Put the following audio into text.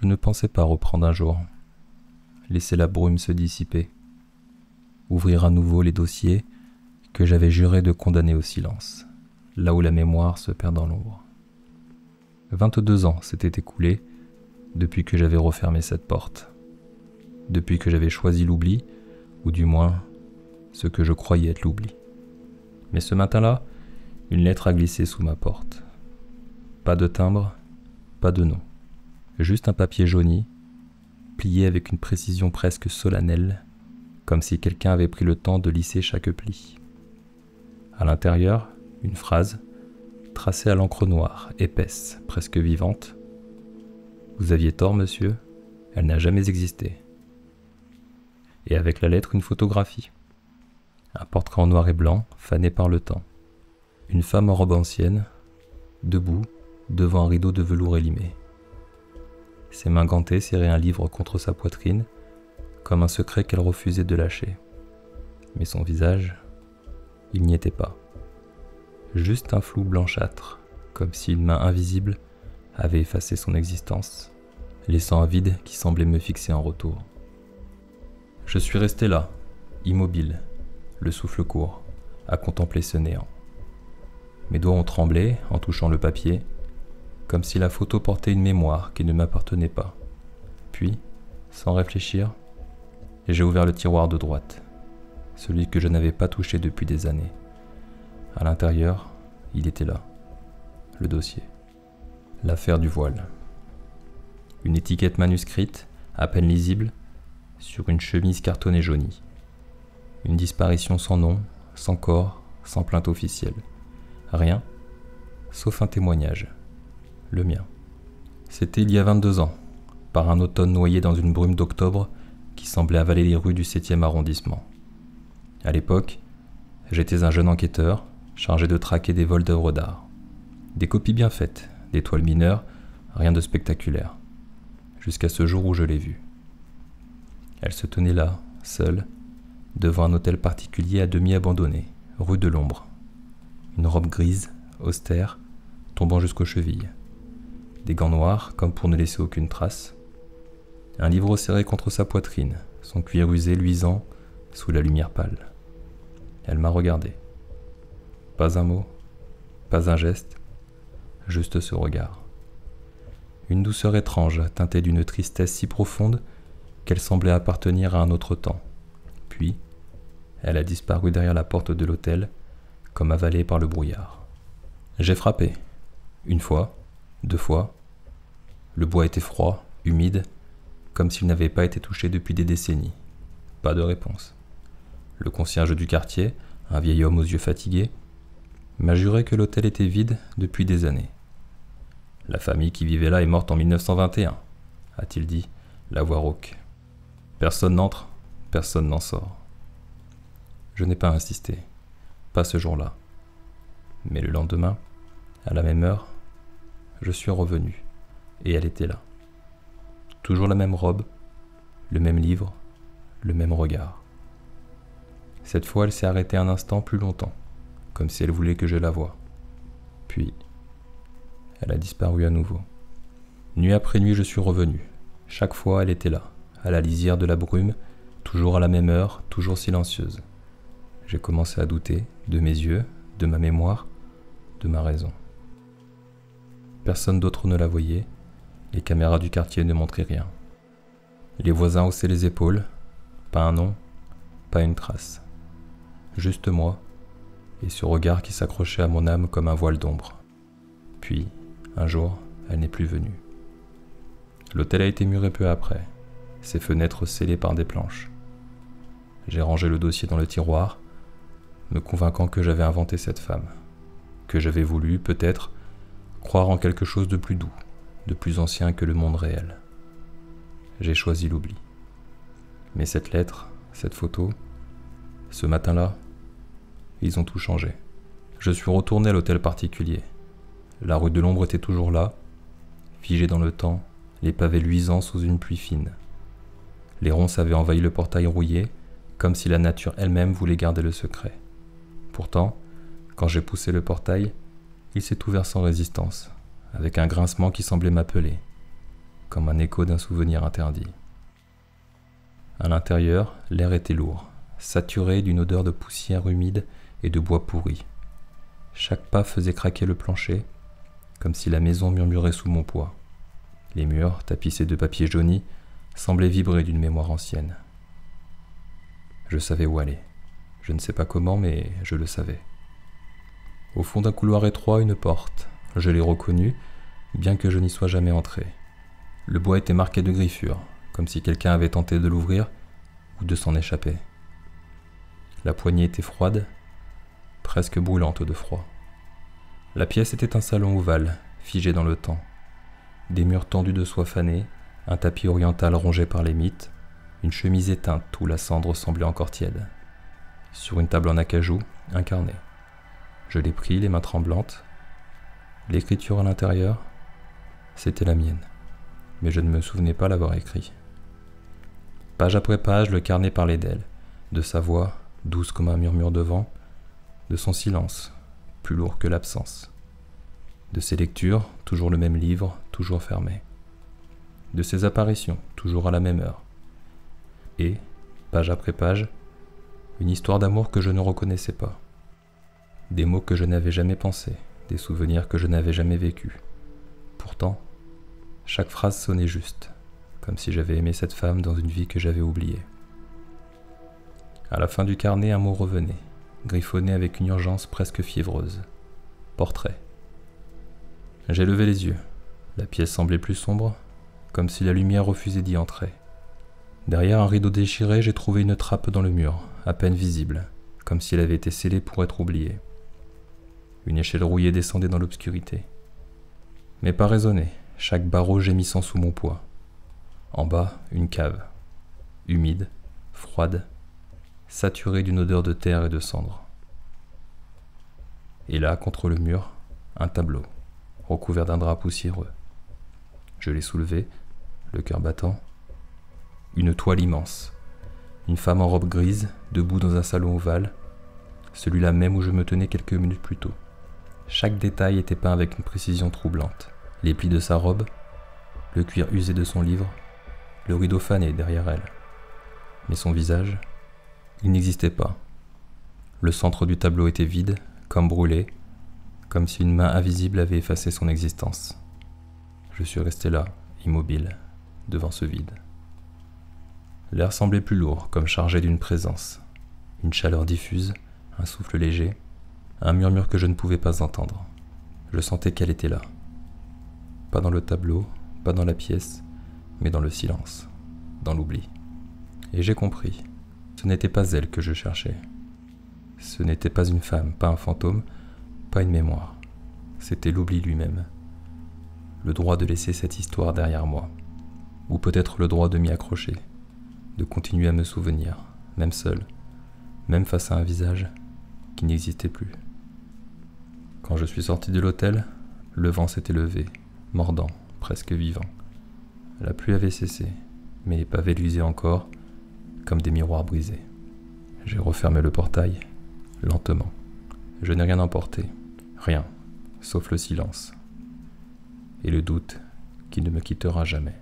Je ne pensais pas reprendre un jour, laisser la brume se dissiper, ouvrir à nouveau les dossiers que j'avais juré de condamner au silence, là où la mémoire se perd dans l'ombre. 22 ans s'étaient écoulés depuis que j'avais refermé cette porte, depuis que j'avais choisi l'oubli, ou du moins ce que je croyais être l'oubli. Mais ce matin-là, une lettre a glissé sous ma porte. Pas de timbre, pas de nom. Juste un papier jauni, plié avec une précision presque solennelle, comme si quelqu'un avait pris le temps de lisser chaque pli. À l'intérieur, une phrase, tracée à l'encre noire, épaisse, presque vivante. « Vous aviez tort, monsieur, elle n'a jamais existé. » Et avec la lettre, une photographie. Un portrait en noir et blanc, fané par le temps. Une femme en robe ancienne, debout, devant un rideau de velours élimé. Ses mains gantées serraient un livre contre sa poitrine, comme un secret qu'elle refusait de lâcher. Mais son visage, il n'y était pas. Juste un flou blanchâtre, comme si une main invisible avait effacé son existence, laissant un vide qui semblait me fixer en retour. Je suis resté là, immobile, le souffle court, à contempler ce néant. Mes doigts ont tremblé en touchant le papier, comme si la photo portait une mémoire qui ne m'appartenait pas. Puis, sans réfléchir, j'ai ouvert le tiroir de droite, celui que je n'avais pas touché depuis des années. À l'intérieur, il était là, le dossier. L'affaire du voile. Une étiquette manuscrite, à peine lisible, sur une chemise cartonnée jaunie. Une disparition sans nom, sans corps, sans plainte officielle. Rien, sauf un témoignage. Le mien. C'était il y a 22 ans, par un automne noyé dans une brume d'octobre qui semblait avaler les rues du 7e arrondissement. À l'époque, j'étais un jeune enquêteur, chargé de traquer des vols d'œuvres d'art. Des copies bien faites, des toiles mineures, rien de spectaculaire. Jusqu'à ce jour où je l'ai vue. Elle se tenait là, seule, devant un hôtel particulier à demi abandonné, rue de l'Ombre. Une robe grise, austère, tombant jusqu'aux chevilles. Des gants noirs, comme pour ne laisser aucune trace. Un livre serré contre sa poitrine, son cuir usé luisant sous la lumière pâle. Elle m'a regardé. Pas un mot, pas un geste, juste ce regard. Une douceur étrange, teintée d'une tristesse si profonde qu'elle semblait appartenir à un autre temps. Puis, elle a disparu derrière la porte de l'hôtel, comme avalée par le brouillard. J'ai frappé. Une fois, 2 fois. Le bois était froid, humide, comme s'il n'avait pas été touché depuis des décennies. Pas de réponse. Le concierge du quartier, un vieil homme aux yeux fatigués, m'a juré que l'hôtel était vide depuis des années. La famille qui vivait là est morte en 1921, a-t-il dit, la voix rauque. Personne n'entre, personne n'en sort. Je n'ai pas insisté, pas ce jour-là. Mais le lendemain, à la même heure, je suis revenu, et elle était là. Toujours la même robe, le même livre, le même regard. Cette fois, elle s'est arrêtée un instant plus longtemps, comme si elle voulait que je la voie. Puis, elle a disparu à nouveau. Nuit après nuit, je suis revenu. Chaque fois, elle était là, à la lisière de la brume, toujours à la même heure, toujours silencieuse. J'ai commencé à douter de mes yeux, de ma mémoire, de ma raison. Personne d'autre ne la voyait, les caméras du quartier ne montraient rien. Les voisins haussaient les épaules, pas un nom, pas une trace. Juste moi, et ce regard qui s'accrochait à mon âme comme un voile d'ombre. Puis, un jour, elle n'est plus venue. L'hôtel a été muré peu après, ses fenêtres scellées par des planches. J'ai rangé le dossier dans le tiroir, me convainquant que j'avais inventé cette femme, que j'avais voulu, peut-être, croire en quelque chose de plus doux, de plus ancien que le monde réel. J'ai choisi l'oubli. Mais cette lettre, cette photo, ce matin-là, ils ont tout changé. Je suis retourné à l'hôtel particulier. La rue de l'Ombre était toujours là, figée dans le temps, les pavés luisants sous une pluie fine. Les ronces avaient envahi le portail rouillé, comme si la nature elle-même voulait garder le secret. Pourtant, quand j'ai poussé le portail, il s'est ouvert sans résistance, avec un grincement qui semblait m'appeler, comme un écho d'un souvenir interdit. À l'intérieur, l'air était lourd, saturé d'une odeur de poussière humide et de bois pourri. Chaque pas faisait craquer le plancher, comme si la maison murmurait sous mon poids. Les murs, tapissés de papier jauni, semblaient vibrer d'une mémoire ancienne. Je savais où aller. Je ne sais pas comment, mais je le savais. Au fond d'un couloir étroit, une porte. Je l'ai reconnue, bien que je n'y sois jamais entré. Le bois était marqué de griffures, comme si quelqu'un avait tenté de l'ouvrir ou de s'en échapper. La poignée était froide, presque brûlante de froid. La pièce était un salon ovale, figé dans le temps. Des murs tendus de soie fanée, un tapis oriental rongé par les mites, une chemise éteinte où la cendre semblait encore tiède. Sur une table en acajou, un carnet. Je l'ai pris, les mains tremblantes. L'écriture à l'intérieur, c'était la mienne, mais je ne me souvenais pas l'avoir écrit. Page après page, le carnet parlait d'elle, de sa voix, douce comme un murmure de vent, de son silence, plus lourd que l'absence, de ses lectures, toujours le même livre, toujours fermé, de ses apparitions, toujours à la même heure, et, page après page, une histoire d'amour que je ne reconnaissais pas, des mots que je n'avais jamais pensés, des souvenirs que je n'avais jamais vécus. Pourtant, chaque phrase sonnait juste, comme si j'avais aimé cette femme dans une vie que j'avais oubliée. À la fin du carnet, un mot revenait, griffonné avec une urgence presque fiévreuse. Portrait. J'ai levé les yeux. La pièce semblait plus sombre, comme si la lumière refusait d'y entrer. Derrière un rideau déchiré, j'ai trouvé une trappe dans le mur, à peine visible, comme si elle avait été scellée pour être oubliée. Une échelle rouillée descendait dans l'obscurité. Mais pas raisonnée, chaque barreau gémissant sous mon poids. En bas, une cave, humide, froide, saturée d'une odeur de terre et de cendre. Et là, contre le mur, un tableau, recouvert d'un drap poussiéreux. Je l'ai soulevé, le cœur battant. Une toile immense, une femme en robe grise, debout dans un salon ovale, celui-là même où je me tenais quelques minutes plus tôt. Chaque détail était peint avec une précision troublante. Les plis de sa robe, le cuir usé de son livre, le rideau fané derrière elle. Mais son visage, il n'existait pas. Le centre du tableau était vide, comme brûlé, comme si une main invisible avait effacé son existence. Je suis resté là, immobile, devant ce vide. L'air semblait plus lourd, comme chargé d'une présence. Une chaleur diffuse, un souffle léger, un murmure que je ne pouvais pas entendre. Je sentais qu'elle était là. Pas dans le tableau, pas dans la pièce, mais dans le silence, dans l'oubli. Et j'ai compris. Ce n'était pas elle que je cherchais. Ce n'était pas une femme, pas un fantôme, pas une mémoire. C'était l'oubli lui-même. Le droit de laisser cette histoire derrière moi. Ou peut-être le droit de m'y accrocher, de continuer à me souvenir, même seul, même face à un visage qui n'existait plus. Quand je suis sorti de l'hôtel, le vent s'était levé, mordant, presque vivant. La pluie avait cessé, mais les pavés luisaient encore, comme des miroirs brisés. J'ai refermé le portail, lentement. Je n'ai rien emporté, rien, sauf le silence, et le doute qui ne me quittera jamais.